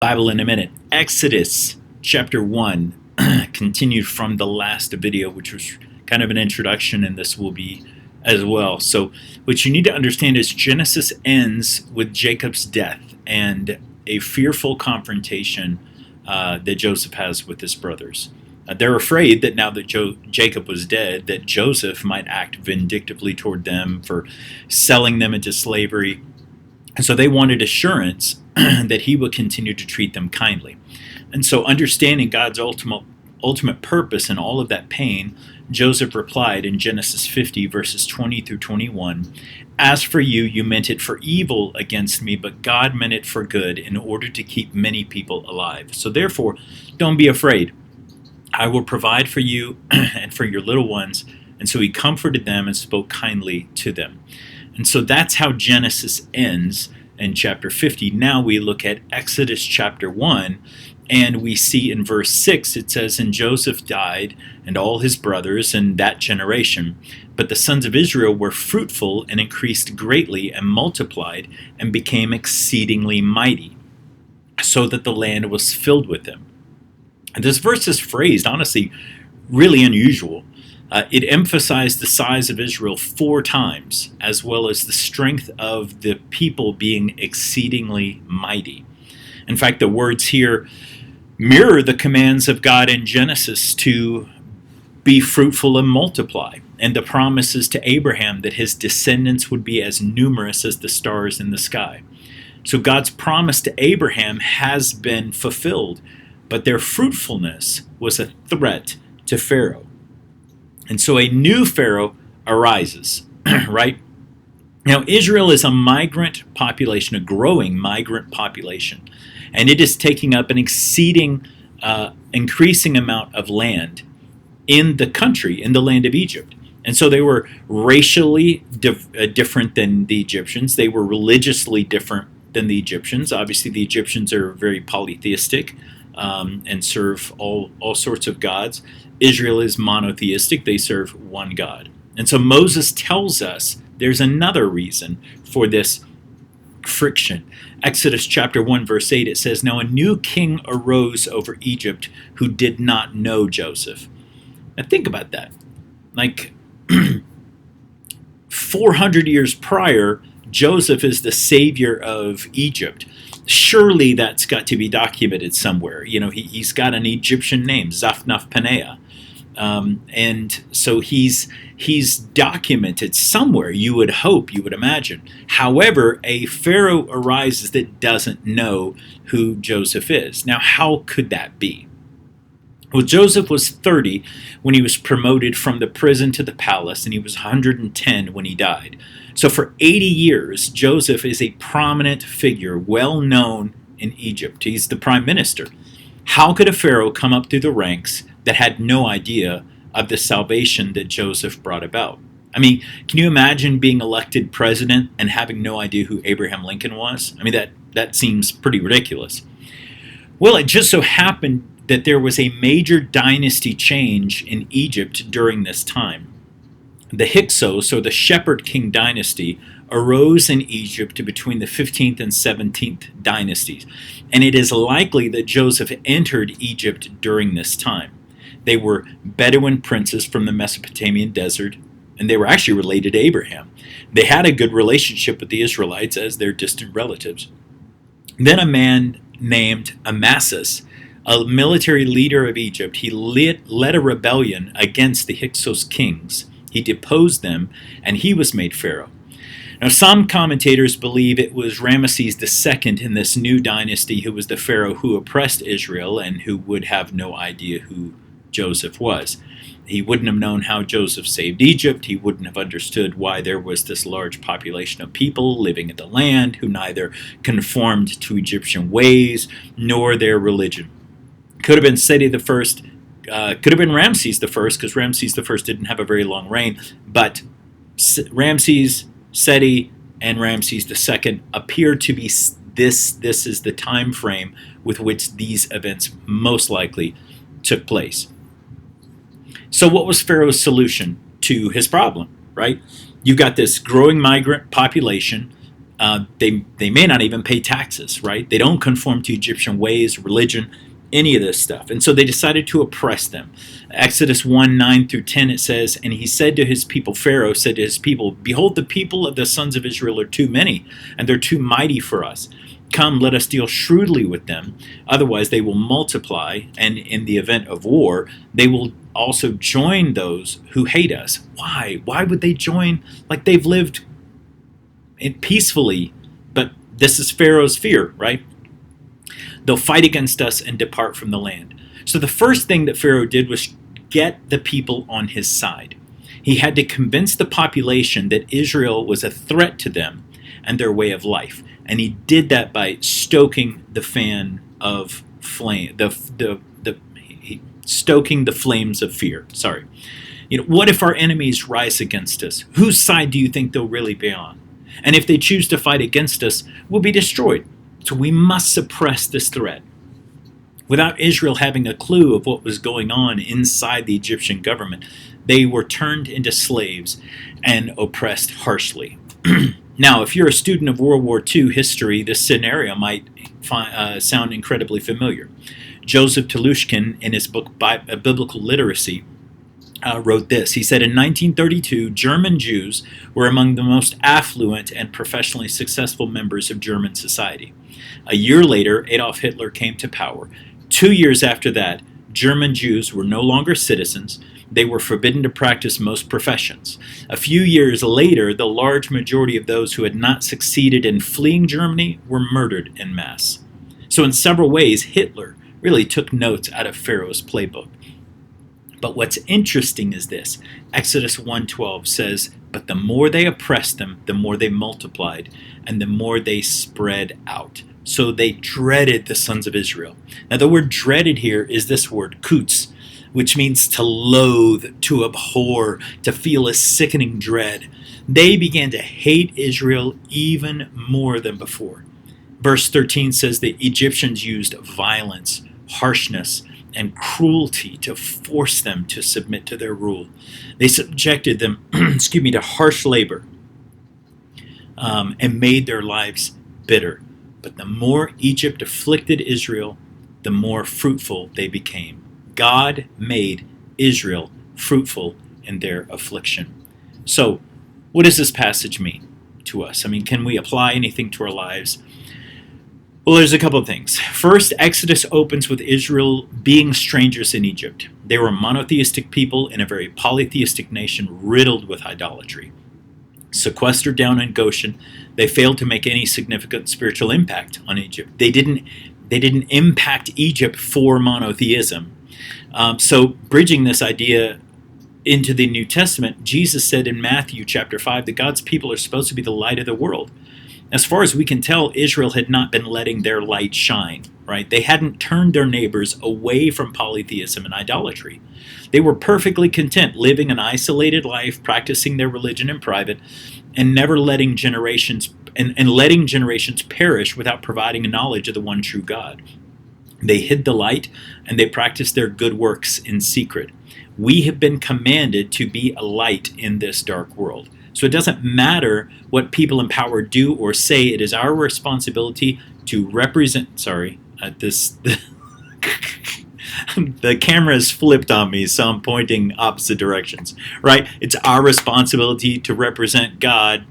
Bible in a minute. Exodus chapter 1 continued from the last video, which was kind of an introduction, and this will be as well. So what you need to understand is Genesis ends with Jacob's death and a fearful confrontation that Joseph has with his brothers. They're afraid that now that Jacob was dead, that Joseph might act vindictively toward them for selling them into slavery. And so they wanted assurance that he would continue to treat them kindly. And so understanding God's ultimate purpose in all of that pain, Joseph replied in Genesis 50, verses 20 through 21, "As for you, you meant it for evil against me, but God meant it for good in order to keep many people alive. So therefore, don't be afraid. I will provide for you and for your little ones." And so he comforted them and spoke kindly to them. And so that's how Genesis ends in chapter 50. Now we look at Exodus chapter 1, and we see in verse 6, it says, "And Joseph died, and all his brothers in that generation. But the sons of Israel were fruitful and increased greatly and multiplied and became exceedingly mighty, so that the land was filled with them." And this verse is phrased, honestly, really unusual. It emphasized the size of Israel 4 times, as well as the strength of the people being exceedingly mighty. In fact, the words here mirror the commands of God in Genesis to be fruitful and multiply, and the promises to Abraham that his descendants would be as numerous as the stars in the sky. So God's promise to Abraham has been fulfilled, but their fruitfulness was a threat to Pharaoh. And so a new Pharaoh arises, right? Now, Israel is a migrant population, a growing migrant population, and it is taking up an increasing amount of land in the country, in the land of Egypt. And so they were racially different than the Egyptians. They were religiously different than the Egyptians. Obviously, the Egyptians are very polytheistic and serve all sorts of gods. Israel is monotheistic. They serve one God. And so Moses tells us there's another reason for this friction. Exodus chapter 1, verse 8, it says, "Now a new king arose over Egypt who did not know Joseph." Now think about that. Like 400 years prior, Joseph is the savior of Egypt. Surely that's got to be documented somewhere. You know, he's got an Egyptian name, Zaphnath-Paneah. And so he's documented somewhere, you would hope, you would imagine. However, a Pharaoh arises that doesn't know who Joseph is. Now, how could that be? Well, Joseph was 30 when he was promoted from the prison to the palace, and he was 110 when he died. So for 80 years, Joseph is a prominent figure, well known in Egypt. He's the prime minister. How could a Pharaoh come up through the ranks that had no idea of the salvation that Joseph brought about? I mean, can you imagine being elected president and having no idea who Abraham Lincoln was? I mean, that seems pretty ridiculous. Well, it just so happened that there was a major dynasty change in Egypt during this time. The Hyksos, or the Shepherd King dynasty, arose in Egypt between the 15th and 17th dynasties. And it is likely that Joseph entered Egypt during this time. They were Bedouin princes from the Mesopotamian desert, and they were actually related to Abraham. They had a good relationship with the Israelites as their distant relatives. Then a man named Amasis, a military leader of Egypt, he led a rebellion against the Hyksos kings. He deposed them, and he was made Pharaoh. Now, some commentators believe it was Ramesses II in this new dynasty who was the Pharaoh who oppressed Israel and who would have no idea who Joseph was. He wouldn't have known how Joseph saved Egypt. He wouldn't have understood why there was this large population of people living in the land who neither conformed to Egyptian ways nor their religion. Could have been Seti the First. Could have been Ramses the First, because Ramses the First didn't have a very long reign. But Ramses, Seti, and Ramses the Second appear to be this is the time frame with which these events most likely took place. So what was Pharaoh's solution to his problem, right? You've got this growing migrant population. They may not even pay taxes, right? They don't conform to Egyptian ways, religion, any of this stuff. And so they decided to oppress them. Exodus 1:9-10, it says, "And he said to his people," Pharaoh said to his people, "Behold, the people of the sons of Israel are too many, and they're too mighty for us. Come, let us deal shrewdly with them. Otherwise they will multiply, and in the event of war, they will also join those who hate us." Why? Why would they join? Like, they've lived peacefully, but this is Pharaoh's fear, right? "They'll fight against us and depart from the land." So the first thing that Pharaoh did was get the people on his side. He had to convince the population that Israel was a threat to them and their way of life. And he did that by stoking the fan of flame, stoking the flames of fear. Sorry. What if our enemies rise against us? Whose side do you think they'll really be on? And if they choose to fight against us, we'll be destroyed. So we must suppress this threat. Without Israel having a clue of what was going on inside the Egyptian government, they were turned into slaves and oppressed harshly. Now, if you're a student of World War II history, this scenario might sound incredibly familiar. Joseph Telushkin, in his book Biblical Literacy, wrote this. He said, "In 1932, German Jews were among the most affluent and professionally successful members of German society. A year later, Adolf Hitler came to power. 2 years after that, German Jews were no longer citizens. They were forbidden to practice most professions. A few years later, the large majority of those who had not succeeded in fleeing Germany were murdered en masse." So in several ways, Hitler really took notes out of Pharaoh's playbook. But what's interesting is this. Exodus 1:12 says, "But the more they oppressed them, the more they multiplied, and the more they spread out." So they dreaded the sons of Israel. Now the word dreaded here is this word, kutz, which means to loathe, to abhor, to feel a sickening dread. They began to hate Israel even more than before. Verse 13 says the Egyptians used violence, harshness, and cruelty to force them to submit to their rule. They subjected them to harsh labor and made their lives bitter. But the more Egypt afflicted Israel, the more fruitful they became. God made Israel fruitful in their affliction. So, what does this passage mean to us? I mean, can we apply anything to our lives? Well, there's a couple of things. First, Exodus opens with Israel being strangers in Egypt. They were a monotheistic people in a very polytheistic nation riddled with idolatry. Sequestered down in Goshen, they failed to make any significant spiritual impact on Egypt. They didn't impact Egypt for monotheism. So bridging this idea into the New Testament, Jesus said in Matthew chapter 5 that God's people are supposed to be the light of the world. As far as we can tell, Israel had not been letting their light shine, right? They hadn't turned their neighbors away from polytheism and idolatry. They were perfectly content living an isolated life, practicing their religion in private, and never letting generations perish without providing a knowledge of the one true God. They hid the light, and they practiced their good works in secret. We have been commanded to be a light in this dark world. So it doesn't matter what people in power do or say. It is our responsibility to represent. The camera is flipped on me, so I'm pointing opposite directions. Right? It's our responsibility to represent God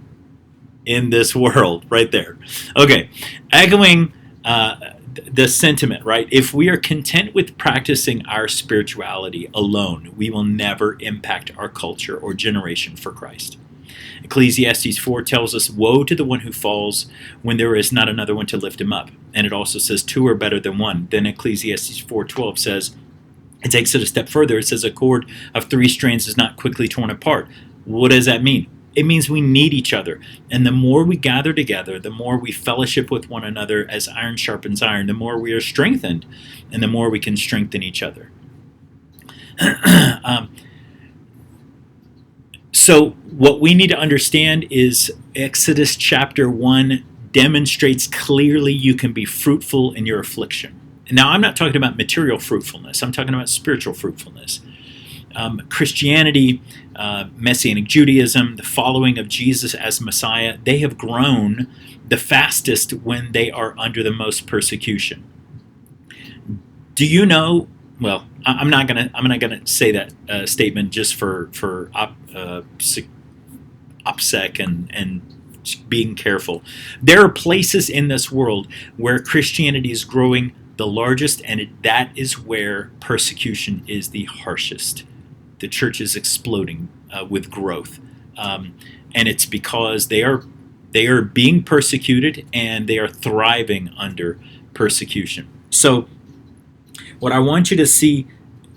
in this world. Right there. Okay. Echoing the sentiment, right? If we are content with practicing our spirituality alone, we will never impact our culture or generation for Christ. Ecclesiastes 4 tells us, "Woe to the one who falls when there is not another one to lift him up." And it also says, "Two are better than one." Then Ecclesiastes 4:12 says, it takes it a step further. It says, "A cord of 3 strands is not quickly torn apart." What does that mean? It means we need each other. And the more we gather together, the more we fellowship with one another as iron sharpens iron, the more we are strengthened, and the more we can strengthen each other. So what we need to understand is Exodus chapter 1 demonstrates clearly you can be fruitful in your affliction. Now, I'm not talking about material fruitfulness. I'm talking about spiritual fruitfulness. Christianity Messianic Judaism, the following of Jesus as Messiah, they have grown the fastest when they are under the most persecution. Do you know? Well, I'm not gonna say that statement just for OPSEC and being careful. There are places in this world where Christianity is growing the largest, and that is where persecution is the harshest. The church is exploding with growth, and it's because they are being persecuted and they are thriving under persecution. So, what I want you to see,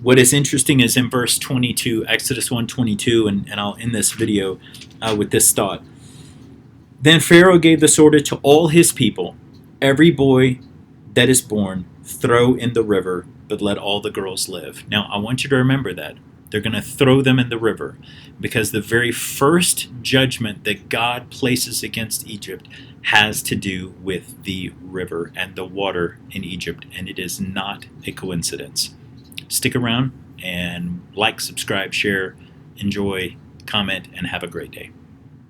what is interesting is in verse 22, Exodus 1:22, and I'll end this video with this thought. Then Pharaoh gave this order to all his people: every boy that is born, throw in the river, but let all the girls live. Now, I want you to remember that. They're going to throw them in the river because the very first judgment that God places against Egypt has to do with the river and the water in Egypt, and it is not a coincidence. Stick around and like, subscribe, share, enjoy, comment, and have a great day.